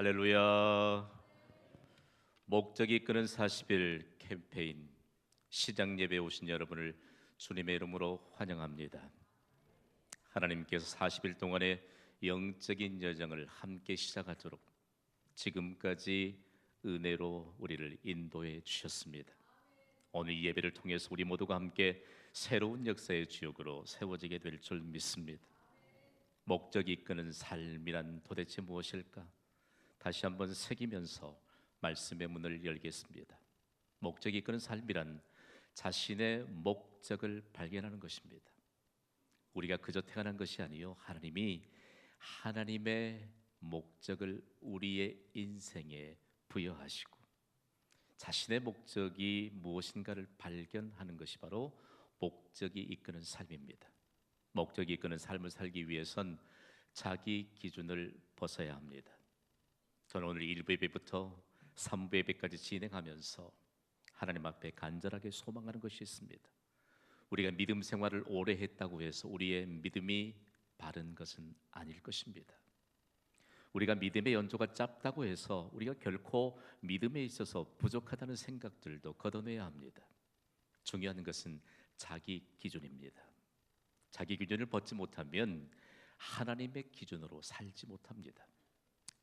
할렐루야. 목적이 이끄는 40일 캠페인 시장 예배에 오신 여러분을 주님의 이름으로 환영합니다. 하나님께서 40일 동안의 영적인 여정을 함께 시작하도록 지금까지 은혜로 우리를 인도해 주셨습니다. 오늘 이 예배를 통해서 우리 모두가 함께 새로운 역사의 주역으로 세워지게 될 줄 믿습니다. 목적이 이끄는 삶이란 도대체 무엇일까? 다시 한번 새기면서 말씀의 문을 열겠습니다. 목적이 이끄는 삶이란 자신의 목적을 발견하는 것입니다. 우리가 그저 태어난 것이 아니요, 하나님이 하나님의 목적을 우리의 인생에 부여하시고 자신의 목적이 무엇인가를 발견하는 것이 바로 목적이 이끄는 삶입니다. 목적이 이끄는 삶을 살기 위해선 자기 기준을 벗어야 합니다. 저는 오늘 1부 예배부터 3부 예배까지 진행하면서 하나님 앞에 간절하게 소망하는 것이 있습니다. 우리가 믿음 생활을 오래 했다고 해서 우리의 믿음이 바른 것은 아닐 것입니다. 우리가 믿음의 연조가 짧다고 해서 우리가 결코 믿음에 있어서 부족하다는 생각들도 걷어내야 합니다. 중요한 것은 자기 기준입니다. 자기 기준을 벗지 못하면 하나님의 기준으로 살지 못합니다.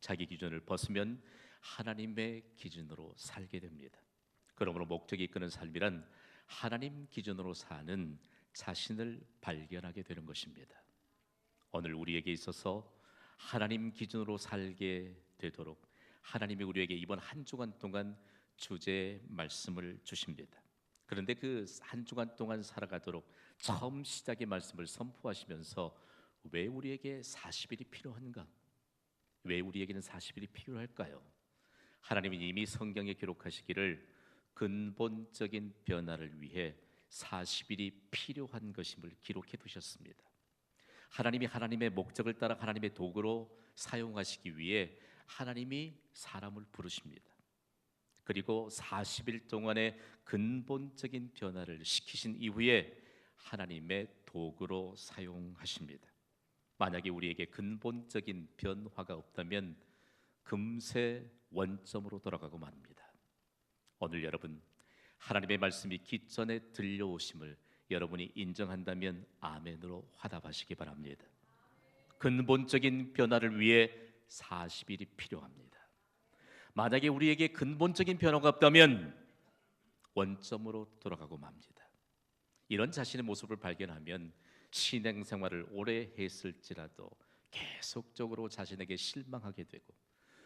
자기 기준을 벗으면 하나님의 기준으로 살게 됩니다. 그러므로 목적이 이끄는 삶이란 하나님 기준으로 사는 자신을 발견하게 되는 것입니다. 오늘 우리에게 있어서 하나님 기준으로 살게 되도록 하나님이 우리에게 이번 한 주간 동안 주제 말씀을 주십니다. 그런데 그 한 주간 동안 살아가도록 처음 시작의 말씀을 선포하시면서 왜 우리에게 40일이 필요한가? 왜 우리에게는 40일이 필요할까요? 하나님은 이미 성경에 기록하시기를 근본적인 변화를 위해 40일이 필요한 것임을 기록해 두셨습니다. 하나님이 하나님의 목적을 따라 하나님의 도구로 사용하시기 위해 하나님이 사람을 부르십니다. 그리고 40일 동안의 근본적인 변화를 시키신 이후에 하나님의 도구로 사용하십니다. 만약에 우리에게 근본적인 변화가 없다면 금세 원점으로 돌아가고 맙니다. 오늘 여러분, 하나님의 말씀이 기전에 들려오심을 여러분이 인정한다면 아멘으로 화답하시기 바랍니다. 근본적인 변화를 위해 40일이 필요합니다. 만약에 우리에게 근본적인 변화가 없다면 원점으로 돌아가고 맙니다. 이런 자신의 모습을 발견하면 신앙생활을 오래 했을지라도 계속적으로 자신에게 실망하게 되고,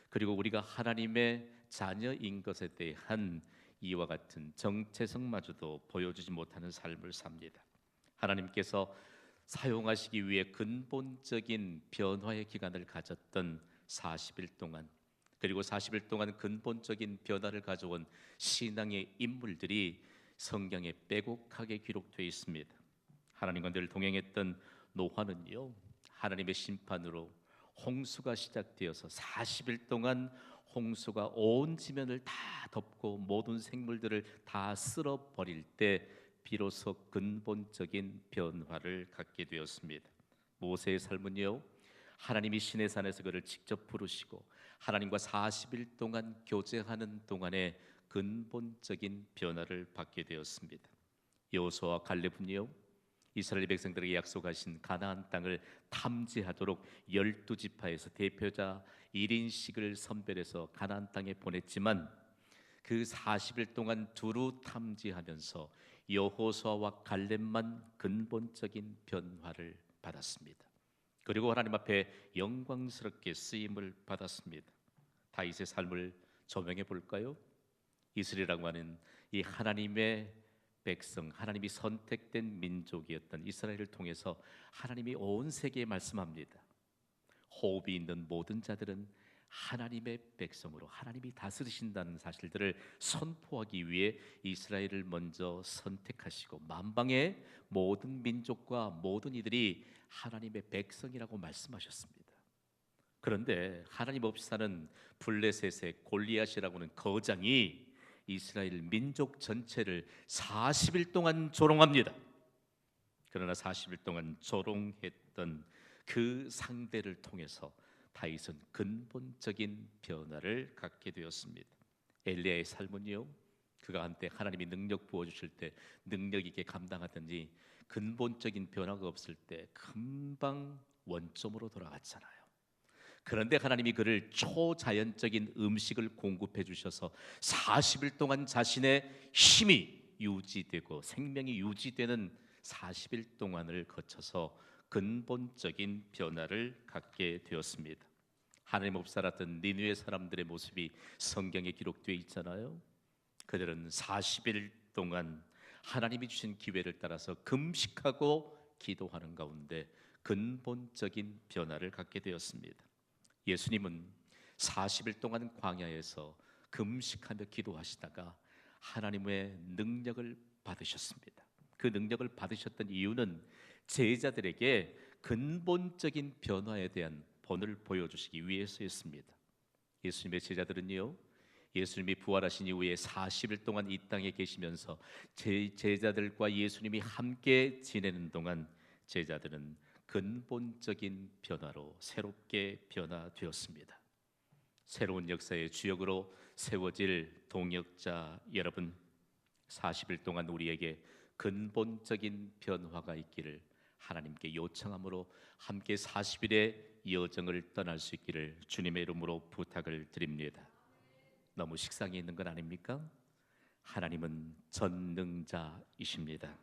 그리고 우리가 하나님의 자녀인 것에 대한 이와 같은 정체성마저도 보여주지 못하는 삶을 삽니다. 하나님께서 사용하시기 위해 근본적인 변화의 기간을 가졌던 40일 동안, 그리고 40일 동안 근본적인 변화를 가져온 신앙의 인물들이 성경에 빼곡하게 기록되어 있습니다. 하나님과 늘 동행했던 노아는요, 하나님의 심판으로 홍수가 시작되어서 40일 동안 홍수가 온 지면을 다 덮고 모든 생물들을 다 쓸어버릴 때 비로소 근본적인 변화를 갖게 되었습니다. 모세의 삶은요, 하나님이 시내산에서 그를 직접 부르시고 하나님과 40일 동안 교제하는 동안에 근본적인 변화를 받게 되었습니다. 여호수아와 갈렙은요, 이스라엘 백성들에게 약속하신 가나안 땅을 탐지하도록 12지파에서 대표자 1인씩을 선별해서 가나안 땅에 보냈지만 그 40일 동안 두루 탐지하면서 여호수아와 갈렙만 근본적인 변화를 받았습니다. 그리고 하나님 앞에 영광스럽게 쓰임을 받았습니다. 다윗의 삶을 조명해 볼까요? 이스라엘이라고 하는 이 하나님의 백성, 하나님이 선택된 민족이었던 이스라엘을 통해서 하나님이 온 세계에 말씀합니다. 호흡이 있는 모든 자들은 하나님의 백성으로 하나님이 다스리신다는 사실들을 선포하기 위해 이스라엘을 먼저 선택하시고 만방의 모든 민족과 모든 이들이 하나님의 백성이라고 말씀하셨습니다. 그런데 하나님 없이 사는 블레셋의 골리앗이라고 하는 거장이 이스라엘 민족 전체를 40일 동안 조롱합니다. 그러나 40일 동안 조롱했던 그 상대를 통해서 다윗은 근본적인 변화를 갖게 되었습니다. 엘리야의 삶은요, 그가 한때 하나님이 능력 부어주실 때 능력 있게 감당하든지 근본적인 변화가 없을 때 금방 원점으로 돌아갔잖아요. 그런데 하나님이 그를 초자연적인 음식을 공급해 주셔서 40일 동안 자신의 힘이 유지되고 생명이 유지되는 40일 동안을 거쳐서 근본적인 변화를 갖게 되었습니다. 하나님 없이 살았던 니느웨 사람들의 모습이 성경에 기록되어 있잖아요. 그들은 40일 동안 하나님이 주신 기회를 따라서 금식하고 기도하는 가운데 근본적인 변화를 갖게 되었습니다. 예수님은 40일 동안 광야에서 금식하며 기도하시다가 하나님의 능력을 받으셨습니다. 그 능력을 받으셨던 이유는 제자들에게 근본적인 변화에 대한 본을 보여주시기 위해서였습니다. 예수님의 제자들은요, 예수님이 부활하신 이후에 40일 동안 이 땅에 계시면서 제자들과 예수님이 함께 지내는 동안 제자들은 근본적인 변화로 새롭게 변화되었습니다. 새로운 역사의 주역으로 세워질 동역자 여러분, 40일 동안 우리에게 근본적인 변화가 있기를 하나님께 요청함으로 함께 40일의 여정을 떠날 수 있기를 주님의 이름으로 부탁을 드립니다. 너무 식상해 있는 건 아닙니까? 하나님은 전능자이십니다.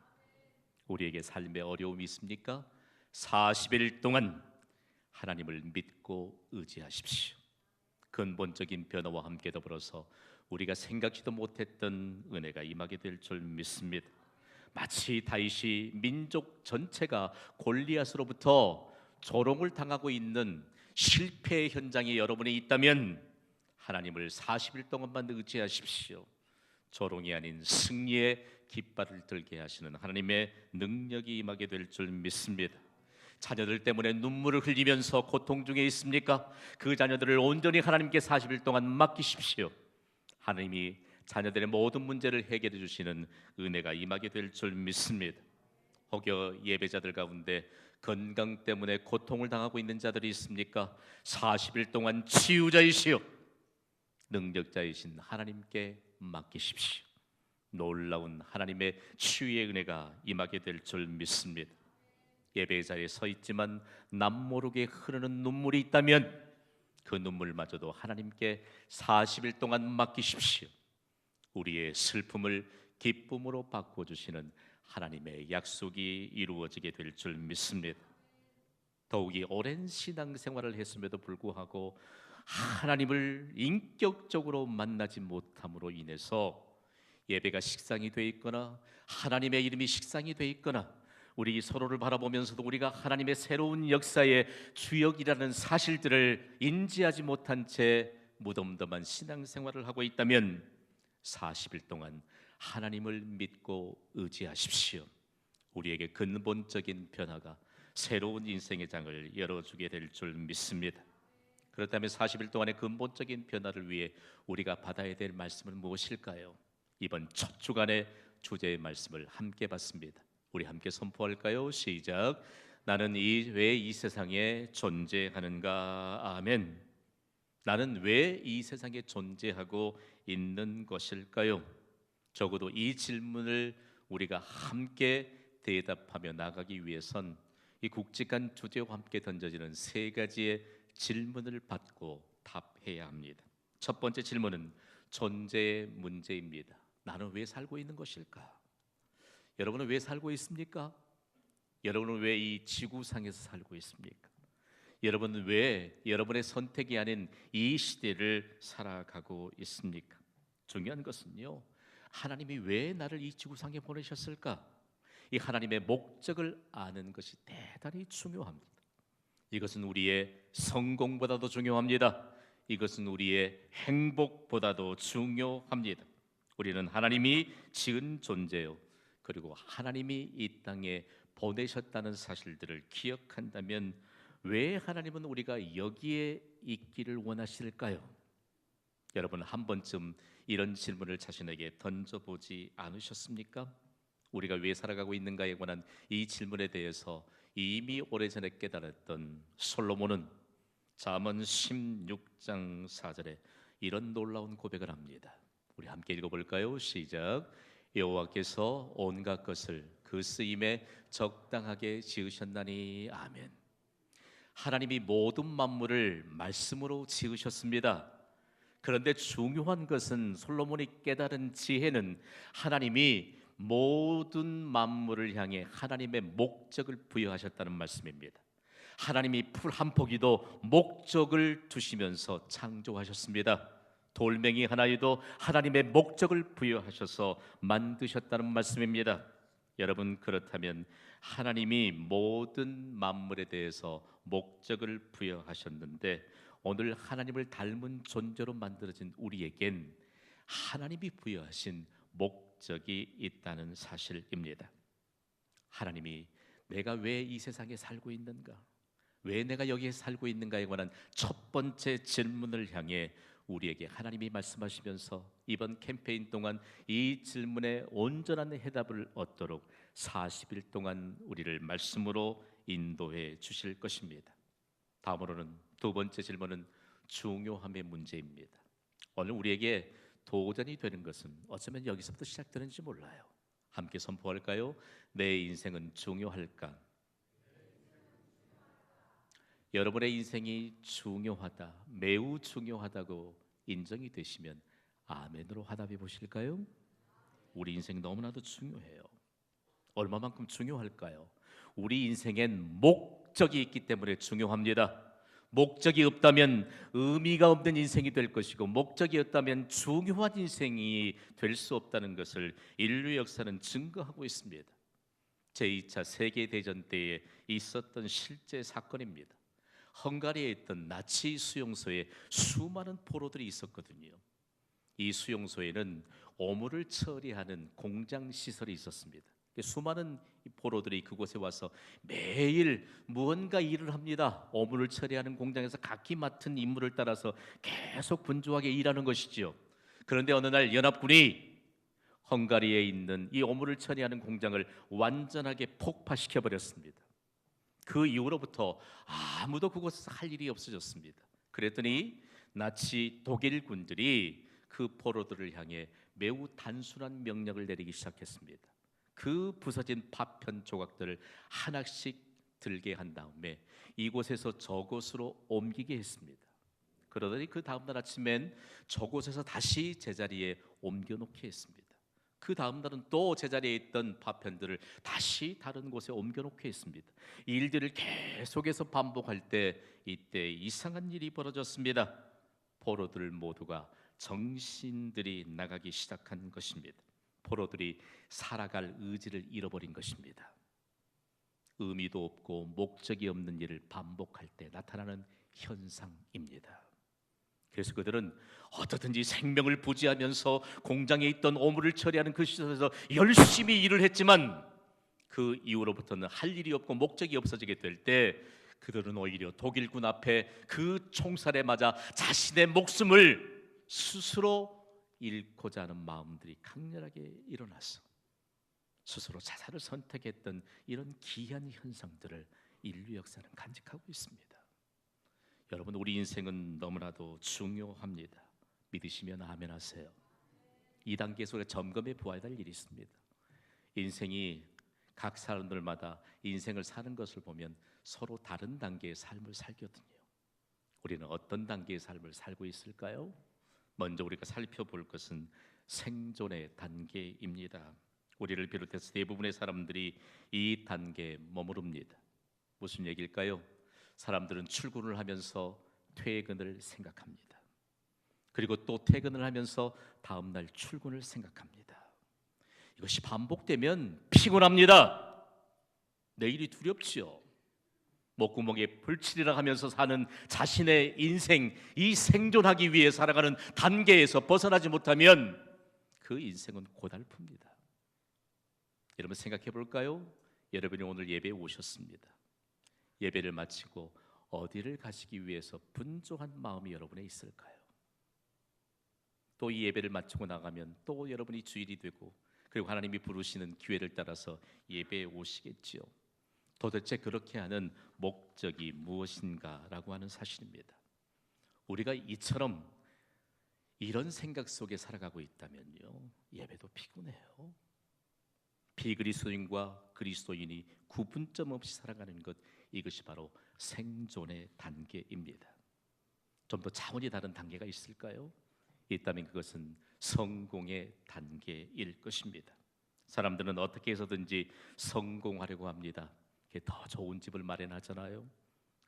우리에게 삶에 어려움이 있습니까? 40일 동안 하나님을 믿고 의지하십시오. 근본적인 변화와 함께 더불어서 우리가 생각지도 못했던 은혜가 임하게 될 줄 믿습니다. 마치 다윗이 민족 전체가 골리앗으로부터 조롱을 당하고 있는 실패의 현장에 여러분이 있다면 하나님을 40일 동안만 의지하십시오. 조롱이 아닌 승리의 깃발을 들게 하시는 하나님의 능력이 임하게 될 줄 믿습니다. 자녀들 때문에 눈물을 흘리면서 고통 중에 있습니까? 그 자녀들을 온전히 하나님께 40일 동안 맡기십시오. 하나님이 자녀들의 모든 문제를 해결해 주시는 은혜가 임하게 될 줄 믿습니다. 혹여 예배자들 가운데 건강 때문에 고통을 당하고 있는 자들이 있습니까? 40일 동안 치유자이시오 능력자이신 하나님께 맡기십시오. 놀라운 하나님의 치유의 은혜가 임하게 될 줄 믿습니다. 예배의 자리에 서 있지만 남모르게 흐르는 눈물이 있다면 그 눈물마저도 하나님께 40일 동안 맡기십시오. 우리의 슬픔을 기쁨으로 바꿔주시는 하나님의 약속이 이루어지게 될 줄 믿습니다. 더욱이 오랜 신앙생활을 했음에도 불구하고 하나님을 인격적으로 만나지 못함으로 인해서 예배가 식상이 돼 있거나 하나님의 이름이 식상이 돼 있거나 우리 서로를 바라보면서도 우리가 하나님의 새로운 역사의 주역이라는 사실들을 인지하지 못한 채 무덤덤한 신앙생활을 하고 있다면 40일 동안 하나님을 믿고 의지하십시오. 우리에게 근본적인 변화가 새로운 인생의 장을 열어주게 될 줄 믿습니다. 그렇다면 40일 동안의 근본적인 변화를 위해 우리가 받아야 될 말씀은 무엇일까요? 이번 첫 주간의 주제의 말씀을 함께 받습니다. 우리 함께 선포할까요? 시작. 나는 왜 이 세상에 존재하는가? 아멘. 나는 왜 이 세상에 존재하고 있는 것일까요? 적어도 이 질문을 우리가 함께 대답하며 나가기 위해선 이 굵직한 주제와 함께 던져지는 세 가지의 질문을 받고 답해야 합니다. 첫 번째 질문은 존재의 문제입니다. 나는 왜 살고 있는 것일까? 여러분은 왜 살고 있습니까? 여러분은 왜 이 지구상에서 살고 있습니까? 여러분은 왜 여러분의 선택이 아닌 이 시대를 살아가고 있습니까? 중요한 것은요, 하나님이 왜 나를 이 지구상에 보내셨을까? 이 하나님의 목적을 아는 것이 대단히 중요합니다. 이것은 우리의 성공보다도 중요합니다. 이것은 우리의 행복보다도 중요합니다. 우리는 하나님이 지은 존재요, 그리고 하나님이 이 땅에 보내셨다는 사실들을 기억한다면 왜 하나님은 우리가 여기에 있기를 원하실까요? 여러분, 한 번쯤 이런 질문을 자신에게 던져보지 않으셨습니까? 우리가 왜 살아가고 있는가에 관한 이 질문에 대해서 이미 오래전에 깨달았던 솔로몬은 잠언 16장 4절에 이런 놀라운 고백을 합니다. 우리 함께 읽어볼까요? 시작. 여호와께서 온갖 것을 그 쓰임에 적당하게 지으셨나니. 아멘. 하나님이 모든 만물을 말씀으로 지으셨습니다. 그런데 중요한 것은 솔로몬이 깨달은 지혜는 하나님이 모든 만물을 향해 하나님의 목적을 부여하셨다는 말씀입니다. 하나님이 풀 한 포기도 목적을 두시면서 창조하셨습니다. 돌멩이 하나에도 하나님의 목적을 부여하셔서 만드셨다는 말씀입니다. 여러분, 그렇다면 하나님이 모든 만물에 대해서 목적을 부여하셨는데 오늘 하나님을 닮은 존재로 만들어진 우리에겐 하나님이 부여하신 목적이 있다는 사실입니다. 하나님이 내가 왜 이 세상에 살고 있는가? 왜 내가 여기에 살고 있는가에 관한 첫 번째 질문을 향해 우리에게 하나님이 말씀하시면서 이번 캠페인 동안 이 질문에 온전한 해답을 얻도록 40일 동안 우리를 말씀으로 인도해 주실 것입니다. 다음으로는 두 번째 질문은 중요함의 문제입니다. 오늘 우리에게 도전이 되는 것은 어쩌면 여기서부터 시작되는지 몰라요. 함께 선포할까요? 내 인생은 중요할까? 여러분의 인생이 중요하다, 매우 중요하다고 인정이 되시면 아멘으로 화답해 보실까요? 우리 인생 너무나도 중요해요. 얼마만큼 중요할까요? 우리 인생엔 목적이 있기 때문에 중요합니다. 목적이 없다면 의미가 없는 인생이 될 것이고, 목적이 없다면 중요한 인생이 될 수 없다는 것을 인류 역사는 증거하고 있습니다. 제2차 세계대전 때에 있었던 실제 사건입니다. 헝가리에 있던 나치 수용소에 수많은 포로들이 있었거든요. 이 수용소에는 오물을 처리하는 공장 시설이 있었습니다. 수많은 포로들이 그곳에 와서 매일 무언가 일을 합니다. 오물을 처리하는 공장에서 각기 맡은 임무를 따라서 계속 분주하게 일하는 것이지요. 그런데 어느 날 연합군이 헝가리에 있는 이 오물을 처리하는 공장을 완전하게 폭파시켜 버렸습니다. 그 이후로부터 아무도 그곳에서 할 일이 없어졌습니다. 그랬더니 나치 독일 군들이 그 포로들을 향해 매우 단순한 명령을 내리기 시작했습니다. 그 부서진 파편 조각들을 하나씩 들게 한 다음에 이곳에서 저곳으로 옮기게 했습니다. 그러더니 그 다음날 아침엔 저곳에서 다시 제자리에 옮겨놓게 했습니다. 그 다음 날은 또 제자리에 있던 파편들을 다시 다른 곳에 옮겨놓게 했습니다. 이 일들을 계속해서 반복할 때 이때 이상한 일이 벌어졌습니다. 포로들 모두가 정신들이 나가기 시작한 것입니다. 포로들이 살아갈 의지를 잃어버린 것입니다. 의미도 없고 목적이 없는 일을 반복할 때 나타나는 현상입니다. 그래서 그들은 어떻든지 생명을 부지하면서 공장에 있던 오물을 처리하는 그 시설에서 열심히 일을 했지만 그 이후로부터는 할 일이 없고 목적이 없어지게 될 때 그들은 오히려 독일군 앞에 그 총살에 맞아 자신의 목숨을 스스로 잃고자 하는 마음들이 강렬하게 일어나서 스스로 자살을 선택했던 이런 기이한 현상들을 인류 역사는 간직하고 있습니다. 여러분, 우리 인생은 너무나도 중요합니다. 믿으시면 아멘 하세요. 이 단계에서 우리가 점검해 보아야 될 일이 있습니다. 인생이 각 사람들마다 인생을 사는 것을 보면 서로 다른 단계의 삶을 살거든요. 우리는 어떤 단계의 삶을 살고 있을까요? 먼저 우리가 살펴볼 것은 생존의 단계입니다. 우리를 비롯해서 대부분의 사람들이 이 단계에 머무릅니다. 무슨 얘기일까요? 사람들은 출근을 하면서 퇴근을 생각합니다. 그리고 또 퇴근을 하면서 다음 날 출근을 생각합니다. 이것이 반복되면 피곤합니다. 내일이 두렵지요. 목구멍에 불칠이라 하면서 사는 자신의 인생, 이 생존하기 위해 살아가는 단계에서 벗어나지 못하면 그 인생은 고달픕니다. 여러분, 생각해 볼까요? 여러분이 오늘 예배에 오셨습니다. 예배를 마치고 어디를 가시기 위해서 분주한 마음이 여러분에 있을까요? 또 이 예배를 마치고 나가면 또 여러분이 주일이 되고 그리고 하나님이 부르시는 기회를 따라서 예배에 오시겠지요. 도대체 그렇게 하는 목적이 무엇인가라고 하는 사실입니다. 우리가 이처럼 이런 생각 속에 살아가고 있다면요, 예배도 피곤해요. 비그리스도인과 그리스도인이 구분점 없이 살아가는 것, 이것이 바로 생존의 단계입니다. 좀 더 차원이 다른 단계가 있을까요? 있다면 그것은 성공의 단계일 것입니다. 사람들은 어떻게 해서든지 성공하려고 합니다. 더 좋은 집을 마련하잖아요.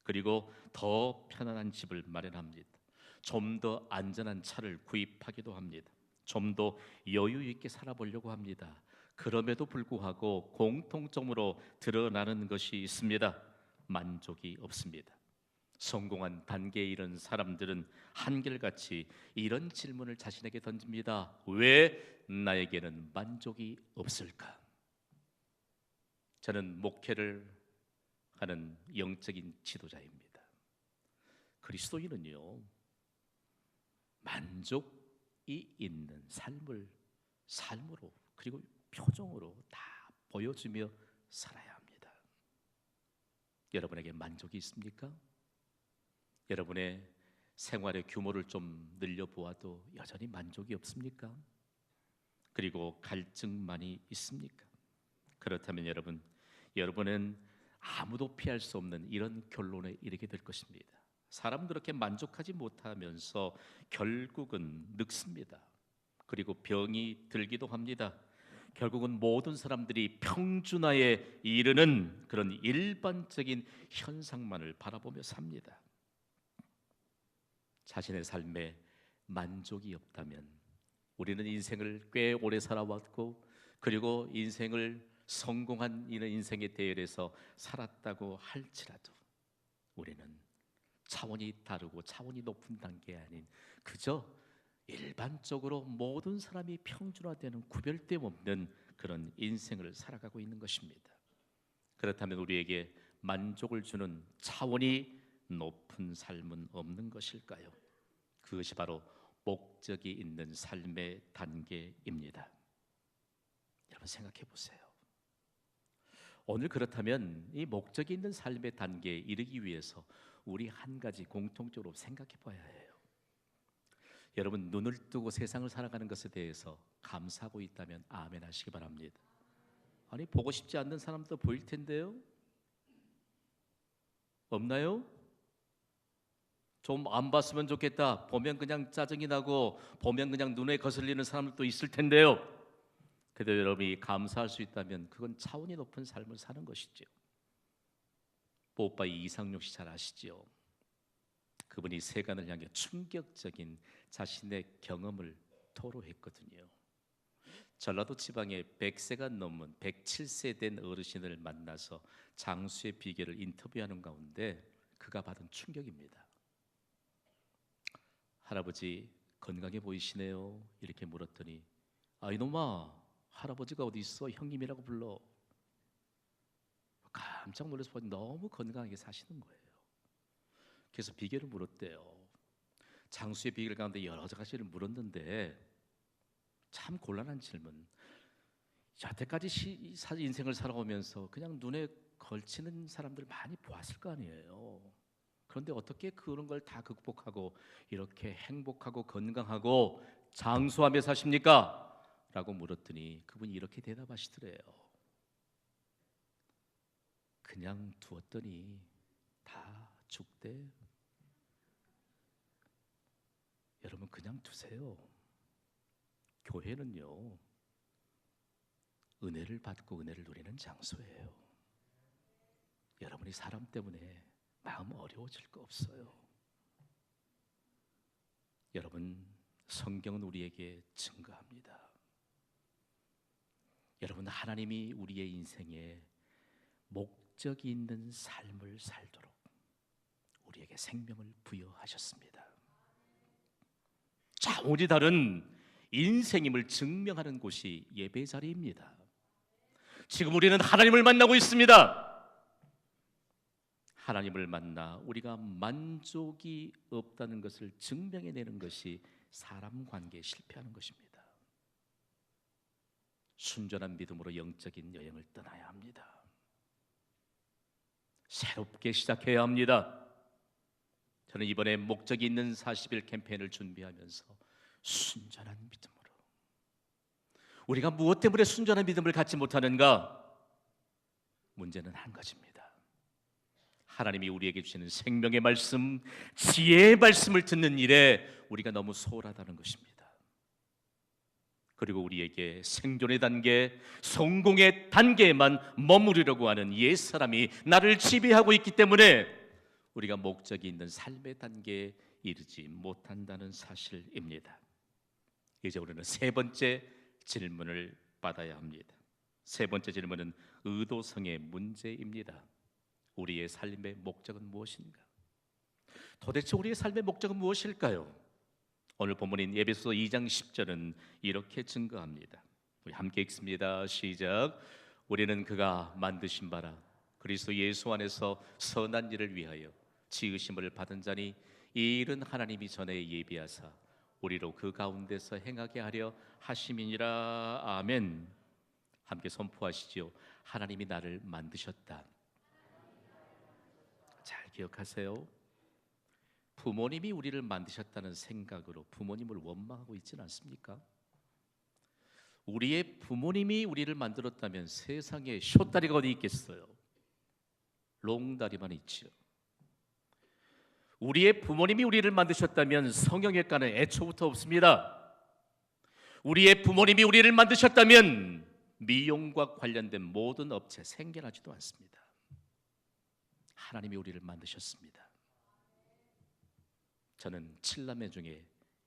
그리고 더 편안한 집을 마련합니다. 좀 더 안전한 차를 구입하기도 합니다. 좀 더 여유 있게 살아보려고 합니다. 그럼에도 불구하고 공통점으로 드러나는 것이 있습니다. 만족이 없습니다. 성공한 단계에 이른 사람들은 한결같이 이런 질문을 자신에게 던집니다. 왜 나에게는 만족이 없을까? 저는 목회를 하는 영적인 지도자입니다. 그리스도인은요, 만족이 있는 삶으로 그리고 표정으로 다 보여주며 살아야 합니다. 여러분에게 만족이 있습니까? 여러분의 생활의 규모를 좀 늘려보아도 여전히 만족이 없습니까? 그리고 갈증만이 있습니까? 그렇다면 여러분은 아무도 피할 수 없는 이런 결론에 이르게 될 것입니다. 사람은 그렇게 만족하지 못하면서 결국은 늙습니다. 그리고 병이 들기도 합니다. 결국은 모든 사람들이 평준화에 이르는 그런 일반적인 현상만을 바라보며 삽니다. 자신의 삶에 만족이 없다면 우리는 인생을 꽤 오래 살아왔고, 그리고 인생을 성공한 이런 인생의 대열에서 살았다고 할지라도 우리는 차원이 다르고 차원이 높은 단계 아닌 그저 일반적으로 모든 사람이 평준화되는 구별됨 없는 그런 인생을 살아가고 있는 것입니다. 그렇다면 우리에게 만족을 주는 차원이 높은 삶은 없는 것일까요? 그것이 바로 목적이 있는 삶의 단계입니다. 여러분 생각해 보세요. 오늘 그렇다면 이 목적이 있는 삶의 단계에 이르기 위해서 우리 한 가지 공통적으로 생각해 봐야 해요. 여러분, 눈을 뜨고 세상을 살아가는 것에 대해서 감사하고 있다면 아멘 하시기 바랍니다. 아니, 보고 싶지 않는 사람도 보일 텐데요. 없나요? 좀 안 봤으면 좋겠다, 보면 그냥 짜증이 나고 보면 그냥 눈에 거슬리는 사람들도 있을 텐데요. 그래도 여러분이 감사할 수 있다면 그건 차원이 높은 삶을 사는 것이죠. 뽀빠이 이상용 씨 잘 아시죠? 그분이 세간을 향해 충격적인 자신의 경험을 토로했거든요. 전라도 지방에 100세가 넘은 107세 된 어르신을 만나서 장수의 비결을 인터뷰하는 가운데 그가 받은 충격입니다. 할아버지 건강해 보이시네요. 이렇게 물었더니, 아 이놈아, 할아버지가 어디 있어? 형님이라고 불러. 깜짝 놀라서 보니 너무 건강하게 사시는 거예요. 그래서 비결을 물었대요. 장수의 비결 가운데 여러 가지를 물었는데 참 곤란한 질문. 여태까지 인생을 살아오면서 그냥 눈에 걸치는 사람들 많이 보았을 거 아니에요. 그런데 어떻게 그런 걸 다 극복하고 이렇게 행복하고 건강하고 장수하며 사십니까? 라고 물었더니 그분이 이렇게 대답하시더래요. 그냥 두었더니 다 죽대. 여러분 그냥 두세요. 교회는요, 은혜를 받고 은혜를 누리는 장소예요. 여러분이 사람 때문에 마음 어려워질 거 없어요. 여러분, 성경은 우리에게 증거합니다. 여러분, 하나님이 우리의 인생에 목적이 있는 삶을 살도록 우리에게 생명을 부여하셨습니다. 차원이 다른 인생임을 증명하는 곳이 예배 자리입니다. 지금 우리는 하나님을 만나고 있습니다. 하나님을 만나 우리가 만족이 없다는 것을 증명해내는 것이 사람 관계에 실패하는 것입니다. 순전한 믿음으로 영적인 여행을 떠나야 합니다. 새롭게 시작해야 합니다. 저는 이번에 목적이 있는 40일 캠페인을 준비하면서 순전한 믿음으로, 우리가 무엇 때문에 순전한 믿음을 갖지 못하는가? 문제는 한 가지입니다. 하나님이 우리에게 주시는 생명의 말씀, 지혜의 말씀을 듣는 일에 우리가 너무 소홀하다는 것입니다. 그리고 우리에게 생존의 단계, 성공의 단계에만 머무르려고 하는 옛사람이 나를 지배하고 있기 때문에 우리가 목적이 있는 삶의 단계에 이르지 못한다는 사실입니다. 이제 우리는 세 번째 질문을 받아야 합니다. 세 번째 질문은 의도성의 문제입니다. 우리의 삶의 목적은 무엇인가? 도대체 우리의 삶의 목적은 무엇일까요? 오늘 본문인 에베소서 2장 10절은 이렇게 증거합니다. 우리 함께 읽습니다. 시작. 우리는 그가 만드신 바라 그리스도 예수 안에서 선한 일을 위하여 지으심을 받은 자니 이 일은 하나님이 전에 예비하사 우리로 그 가운데서 행하게 하려 하심이니라. 아멘. 함께 선포하시지요. 하나님이 나를 만드셨다. 잘 기억하세요. 부모님이 우리를 만드셨다는 생각으로 부모님을 원망하고 있지는 않습니까? 우리의 부모님이 우리를 만들었다면 세상에 숏다리가 어디 있겠어요? 롱다리만 있지요. 우리의 부모님이 우리를 만드셨다면 성형외과는 애초부터 없습니다. 우리의 부모님이 우리를 만드셨다면 미용과 관련된 모든 업체 생겨나지도 않습니다. 하나님이 우리를 만드셨습니다. 저는 7남매 중에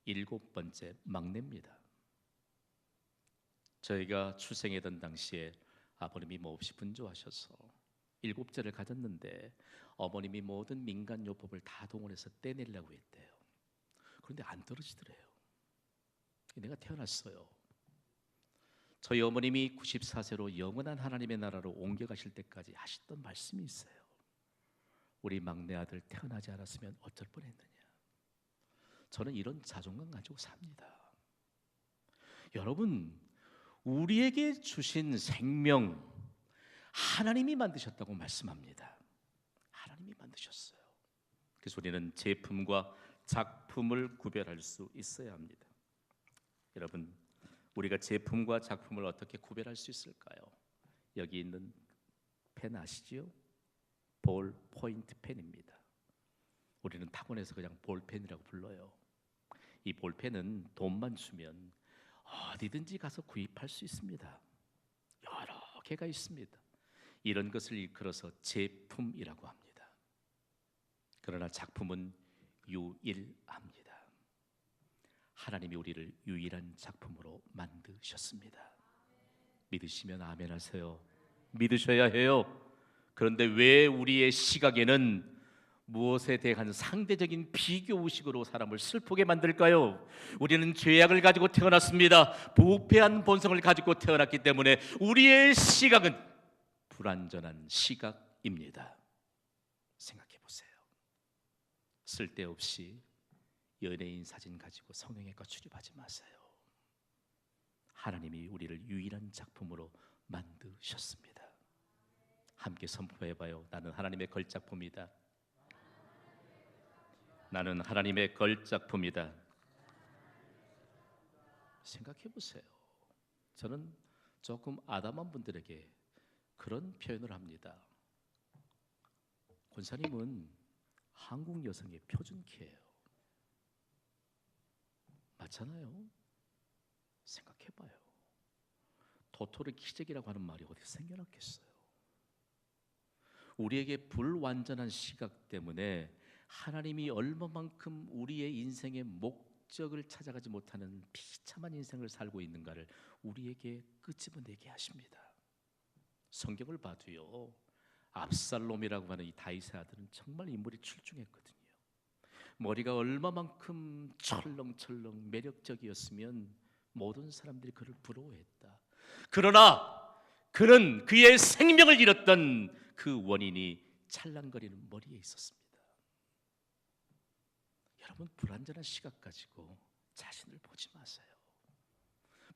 7번째 막내입니다. 저희가 출생하던 당시에 아버님이 몹시 분주하셔서 7째를 가졌는데 어머님이 모든 민간요법을 다 동원해서 떼내려고 했대요. 그런데 안 떨어지더래요. 내가 태어났어요. 저희 어머님이 94세로 영원한 하나님의 나라로 옮겨가실 때까지 하셨던 말씀이 있어요. 우리 막내 아들 태어나지 않았으면 어쩔 뻔했느냐. 저는 이런 자존감 가지고 삽니다. 여러분, 우리에게 주신 생명 하나님이 만드셨다고 말씀합니다. 하나님이 만드셨어요. 그래서 우리는 제품과 작품을 구별할 수 있어야 합니다. 여러분, 우리가 제품과 작품을 어떻게 구별할 수 있을까요? 여기 있는 펜 아시죠? 볼 포인트 펜입니다. 우리는 학원에서 그냥 볼펜이라고 불러요. 이 볼펜은 돈만 주면 어디든지 가서 구입할 수 있습니다. 여러 개가 있습니다. 이런 것을 일컬어서 제품이라고 합니다. 그러나 작품은 유일합니다. 하나님이 우리를 유일한 작품으로 만드셨습니다. 믿으시면 아멘 하세요. 믿으셔야 해요. 그런데 왜 우리의 시각에는 무엇에 대한 상대적인 비교의식으로 사람을 슬프게 만들까요? 우리는 죄악을 가지고 태어났습니다. 부패한 본성을 가지고 태어났기 때문에 우리의 시각은 불완전한 시각입니다. 생각해 보세요. 쓸데없이 연예인 사진 가지고 성형외과 출입하지 마세요. 하나님이 우리를 유일한 작품으로 만드셨습니다. 함께 선포해봐요. 나는 하나님의 걸작품이다. 나는 하나님의 걸작품이다. 생각해 보세요. 저는 조금 아담한 분들에게 그런 표현을 합니다. 권사님은 한국 여성의 표준키예요. 맞잖아요. 생각해봐요. 도토리 키재기라고 하는 말이 어디서 생겨났겠어요? 우리에게 불완전한 시각 때문에 하나님이 얼마만큼 우리의 인생의 목적을 찾아가지 못하는 비참한 인생을 살고 있는가를 우리에게 끄집어내게 하십니다. 성경을 봐도요, 압살롬이라고 하는 이 다윗의 아들은 정말 인물이 출중했거든요. 머리가 얼마만큼 철렁철렁 매력적이었으면 모든 사람들이 그를 부러워했다. 그러나 그는 그의 생명을 잃었던 그 원인이 찰랑거리는 머리에 있었습니다. 여러분, 불완전한 시각 가지고 자신을 보지 마세요.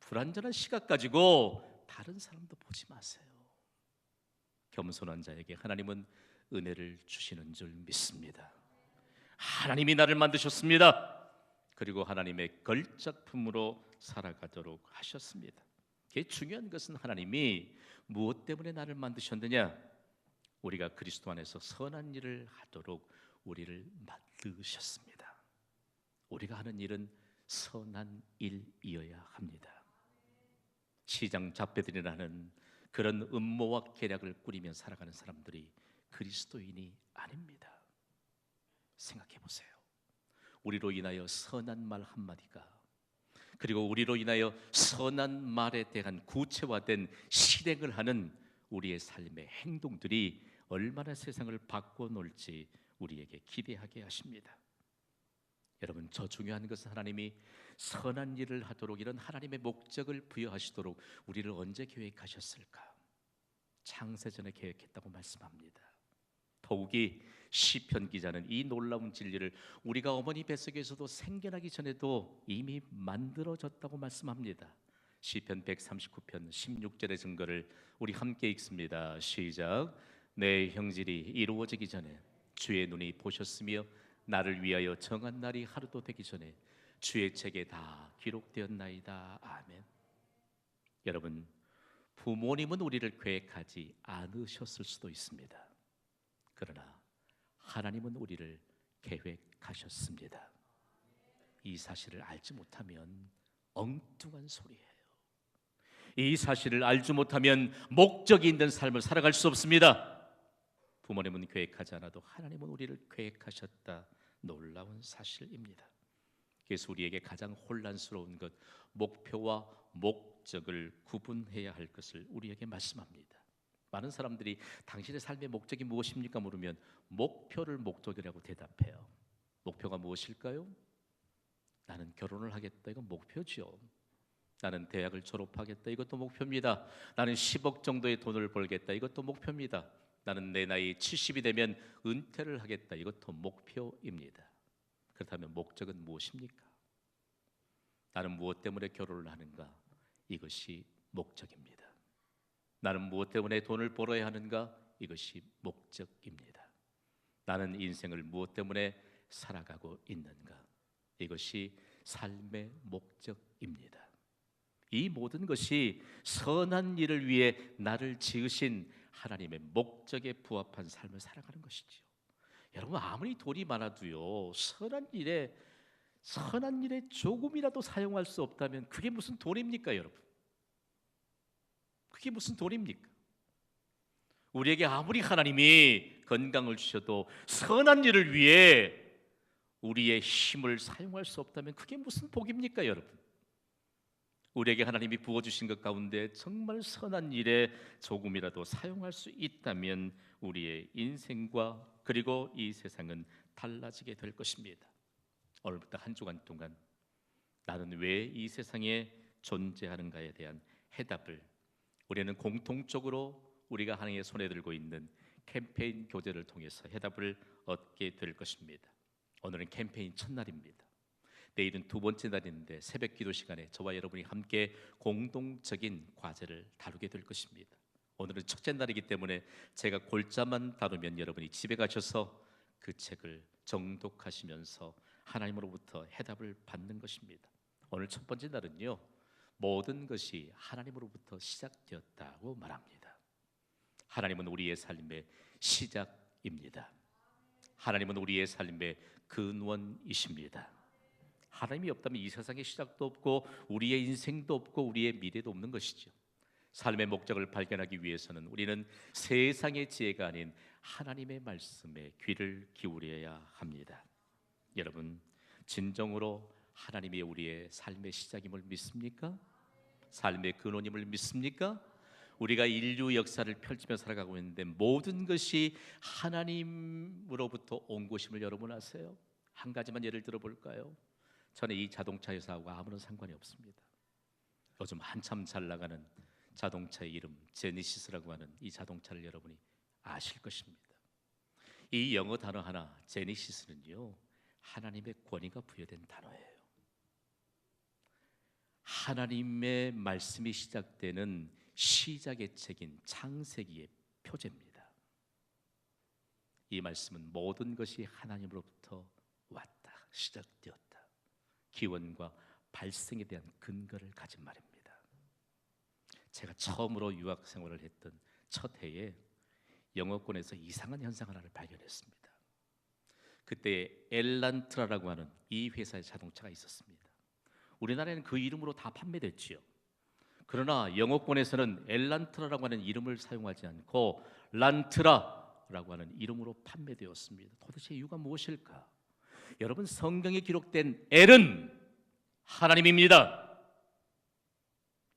불완전한 시각 가지고 다른 사람도 보지 마세요. 겸손한 자에게 하나님은 은혜를 주시는 줄 믿습니다. 하나님이 나를 만드셨습니다. 그리고 하나님의 걸작품으로 살아가도록 하셨습니다. 그게 중요한 것은 하나님이 무엇 때문에 나를 만드셨느냐? 우리가 그리스도 안에서 선한 일을 하도록 우리를 만드셨습니다. 우리가 하는 일은 선한 일이어야 합니다. 시장 잡배들이라는 그런 음모와 계략을 꾸리며 살아가는 사람들이 그리스도인이 아닙니다. 생각해 보세요. 우리로 인하여 선한 말 한마디가, 그리고 우리로 인하여 선한 말에 대한 구체화된 실행을 하는 우리의 삶의 행동들이 얼마나 세상을 바꿔놓을지 우리에게 기대하게 하십니다. 여러분, 저 중요한 것은 하나님이 선한 일을 하도록 이런 하나님의 목적을 부여하시도록 우리를 언제 계획하셨을까? 창세전에 계획했다고 말씀합니다. 더욱이 시편 기자는 이 놀라운 진리를 우리가 어머니 뱃속에서도 생겨나기 전에도 이미 만들어졌다고 말씀합니다. 시편 139편 16절의 증거를 우리 함께 읽습니다. 시작. 내 형질이 이루어지기 전에 주의 눈이 보셨으며 나를 위하여 정한 날이 하루도 되기 전에 주의 책에 다 기록되었나이다. 아멘. 여러분, 부모님은 우리를 계획하지 않으셨을 수도 있습니다. 그러나 하나님은 우리를 계획하셨습니다. 이 사실을 알지 못하면 엉뚱한 소리예요. 이 사실을 알지 못하면 목적이 있는 삶을 살아갈 수 없습니다. 부모님은 계획하지 않아도 하나님은 우리를 계획하셨다. 놀라운 사실입니다. 그래서 우리에게 가장 혼란스러운 것, 목표와 목적을 구분해야 할 것을 우리에게 말씀합니다. 많은 사람들이 당신의 삶의 목적이 무엇입니까? 물으면 목표를 목적이라고 대답해요. 목표가 무엇일까요? 나는 결혼을 하겠다. 이건 목표죠. 나는 대학을 졸업하겠다. 이것도 목표입니다. 나는 10억 정도의 돈을 벌겠다. 이것도 목표입니다. 나는 내 나이 70이 되면 은퇴를 하겠다. 이것도 목표입니다. 그렇다면 목적은 무엇입니까? 나는 무엇 때문에 결혼을 하는가? 이것이 목적입니다. 나는 무엇 때문에 돈을 벌어야 하는가? 이것이 목적입니다. 나는 인생을 무엇 때문에 살아가고 있는가? 이것이 삶의 목적입니다. 이 모든 것이 선한 일을 위해 나를 지으신 하나님의 목적에 부합한 삶을 살아가는 것이지요. 여러분, 아무리 돈이 많아도요, 선한 일에 조금이라도 사용할 수 없다면 그게 무슨 돈입니까, 여러분? 그게 무슨 돈입니까? 우리에게 아무리 하나님이 건강을 주셔도 선한 일을 위해 우리의 힘을 사용할 수 없다면 그게 무슨 복입니까, 여러분? 우리에게 하나님이 부어주신 것 가운데 정말 선한 일에 조금이라도 사용할 수 있다면 우리의 인생과 그리고 이 세상은 달라지게 될 것입니다. 오늘부터 한 주간 동안 나는 왜 이 세상에 존재하는가에 대한 해답을 우리는 공통적으로 우리가 하나님의 손에 들고 있는 캠페인 교제를 통해서 해답을 얻게 될 것입니다. 오늘은 캠페인 첫날입니다. 내일은 두 번째 날인데 새벽 기도 시간에 저와 여러분이 함께 공동적인 과제를 다루게 될 것입니다. 오늘은 첫째 날이기 때문에 제가 골자만 다루면 여러분이 집에 가셔서 그 책을 정독하시면서 하나님으로부터 해답을 받는 것입니다. 오늘 첫 번째 날은요, 모든 것이 하나님으로부터 시작되었다고 말합니다. 하나님은 우리의 삶의 시작입니다. 하나님은 우리의 삶의 근원이십니다. 하나님이 없다면 이 세상의 시작도 없고 우리의 인생도 없고 우리의 미래도 없는 것이죠. 삶의 목적을 발견하기 위해서는 우리는 세상의 지혜가 아닌 하나님의 말씀에 귀를 기울여야 합니다. 여러분, 진정으로 하나님이 우리의 삶의 시작임을 믿습니까? 삶의 근원임을 믿습니까? 우리가 인류 역사를 펼치며 살아가고 있는데 모든 것이 하나님으로부터 온 것임을 여러분 아세요? 한 가지만 예를 들어볼까요? 저는 이 자동차 회사하고 아무런 상관이 없습니다. 요즘 한참 잘 나가는 자동차의 이름 제니시스라고 하는 이 자동차를 여러분이 아실 것입니다. 이 영어 단어 하나 제니시스는요, 하나님의 권위가 부여된 단어예요. 하나님의 말씀이 시작되는 시작의 책인 창세기의 표제입니다. 이 말씀은 모든 것이 하나님으로부터 왔다, 시작되었다. 기원과 발생에 대한 근거를 가진 말입니다. 제가 처음으로 유학 생활을 했던 첫 해에 영어권에서 이상한 현상 하나를 발견했습니다. 그때 엘란트라라고 하는 이 회사의 자동차가 있었습니다. 우리나라에는 그 이름으로 다 판매됐지요. 그러나 영어권에서는 엘란트라라고 하는 이름을 사용하지 않고 란트라라고 하는 이름으로 판매되었습니다. 도대체 이유가 무엇일까? 여러분, 성경에 기록된 엘은 하나님입니다.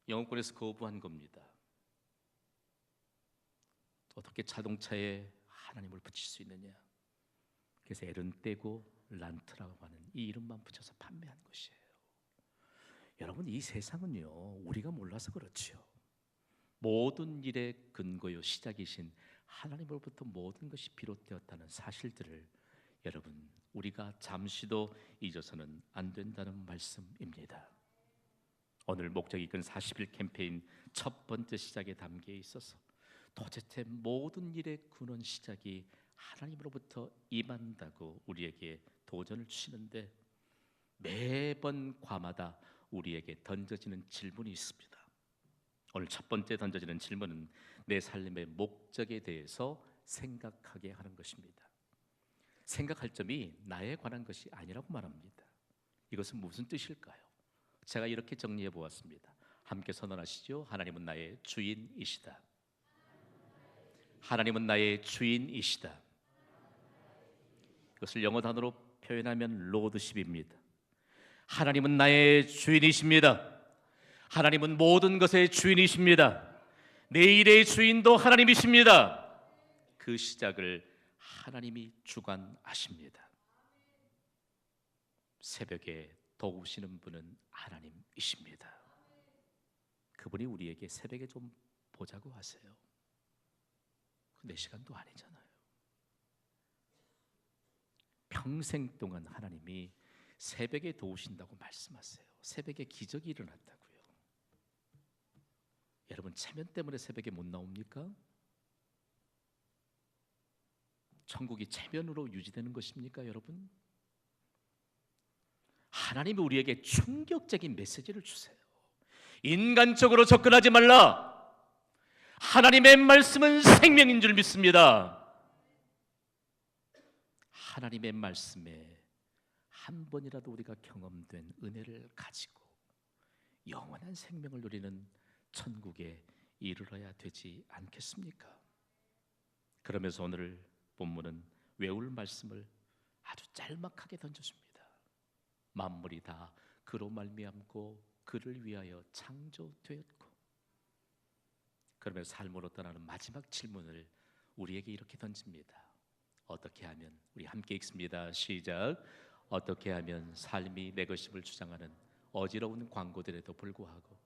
영어권에서 거부한 겁니다. 어떻게 자동차에 하나님을 붙일 수 있느냐? 그래서 엘은 떼고 란트라고 하는 이 이름만 붙여서 판매한 것이에요. 여러분, 이 세상은요, 우리가 몰라서 그렇지요. 모든 일의 근거요 시작이신 하나님으로부터 모든 것이 비롯되었다는 사실들을 여러분, 우리가 잠시도 잊어서는 안 된다는 말씀입니다. 오늘 목적이 이끈 40일 캠페인 첫 번째 시작에 담겨 있어서 도대체 모든 일의 근원 시작이 하나님으로부터 임한다고 우리에게 도전을 주시는데, 매번 과마다 우리에게 던져지는 질문이 있습니다. 오늘 첫 번째 던져지는 질문은 내 삶의 목적에 대해서 생각하게 하는 것입니다. 생각할 점이 나에 관한 것이 아니라고 말합니다. 이것은 무슨 뜻일까요? 제가 이렇게 정리해 보았습니다. 함께 선언하시죠. 하나님은 나의 주인이시다. 하나님은 나의 주인이시다. 이것을 영어 단어로 표현하면 로드십입니다. 하나님은 나의 주인이십니다. 하나님은 모든 것의 주인이십니다. 내 일의 주인도 하나님이십니다. 그 시작을 하나님이 주관하십니다. 새벽에 도우시는 분은 하나님이십니다. 그분이 우리에게 새벽에 좀 보자고 하세요. 내 시간도 아니잖아요. 평생 동안 하나님이 새벽에 도우신다고 말씀하세요. 새벽에 기적이 일어났다고요. 여러분, 체면 때문에 새벽에 못 나옵니까? 천국이 체면으로 유지되는 것입니까, 여러분? 하나님이 우리에게 충격적인 메시지를 주세요. 인간적으로 접근하지 말라. 하나님의 말씀은 생명인 줄 믿습니다. 하나님의 말씀에 한 번이라도 우리가 경험된 은혜를 가지고 영원한 생명을 누리는 천국에 이르러야 되지 않겠습니까? 그러면서 오늘 본문은 외울 말씀을 아주 짤막하게 던져줍니다. 만물이 다 그로 말미암고 그를 위하여 창조되었고, 그러면서 삶으로 떠나는 마지막 질문을 우리에게 이렇게 던집니다. 어떻게 하면, 우리 함께 읽습니다. 시작. 어떻게 하면 삶이 내 것임을 주장하는 어지러운 광고들에도 불구하고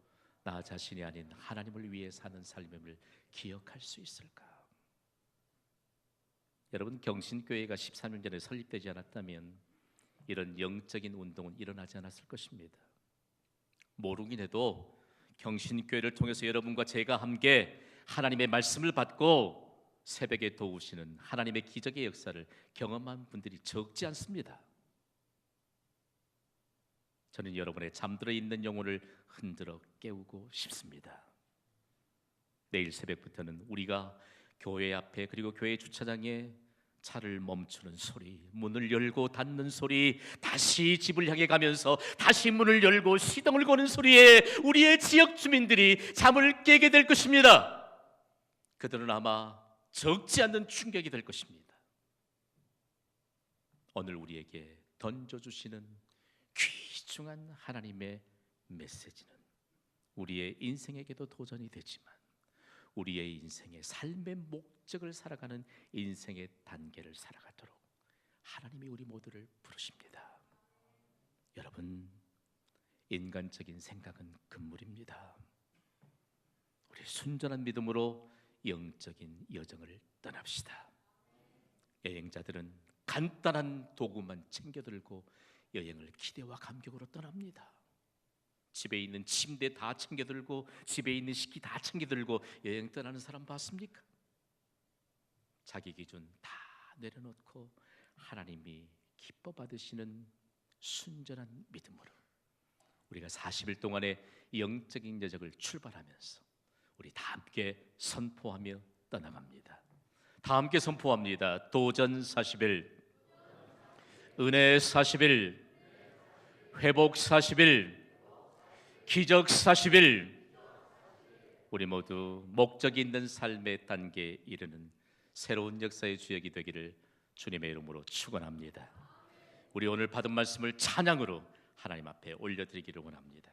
나 자신이 아닌 하나님을 위해 사는 삶임을 기억할 수 있을까? 여러분, 경신교회가 13년 전에 설립되지 않았다면 이런 영적인 운동은 일어나지 않았을 것입니다. 모르긴 해도 경신교회를 통해서 여러분과 제가 함께 하나님의 말씀을 받고 새벽에 도우시는 하나님의 기적의 역사를 경험한 분들이 적지 않습니다. 저는 여러분의 잠들어 있는 영혼을 흔들어 깨우고 싶습니다. 내일 새벽부터는 우리가 교회 앞에, 그리고 교회 주차장에 차를 멈추는 소리, 문을 열고 닫는 소리, 다시 집을 향해 가면서 다시 문을 열고 시동을 거는 소리에 우리의 지역 주민들이 잠을 깨게 될 것입니다. 그들은 아마 적지 않는 충격이 될 것입니다. 오늘 우리에게 던져주시는 귀중한 하나님의 메시지는 우리의 인생에게도 도전이 되지만 우리의 인생의 삶의 목적을 살아가는 인생의 단계를 살아가도록 하나님이 우리 모두를 부르십니다. 여러분, 인간적인 생각은 금물입니다. 우리 순전한 믿음으로 영적인 여정을 떠납시다. 여행자들은 간단한 도구만 챙겨들고 여행을 기대와 감격으로 떠납니다. 집에 있는 침대 다 챙겨들고 집에 있는 식기 다 챙겨들고 여행 떠나는 사람 봤습니까? 자기 기준 다 내려놓고 하나님이 기뻐 받으시는 순전한 믿음으로 우리가 40일 동안의 영적인 여정을 출발하면서 우리 다 함께 선포하며 떠나갑니다. 다 함께 선포합니다. 도전 40일, 은혜 40일, 회복 40일, 기적 40일. 우리 모두 목적이 있는 삶의 단계에 이르는 새로운 역사의 주역이 되기를 주님의 이름으로 축원합니다. 우리 오늘 받은 말씀을 찬양으로 하나님 앞에 올려드리기를 원합니다.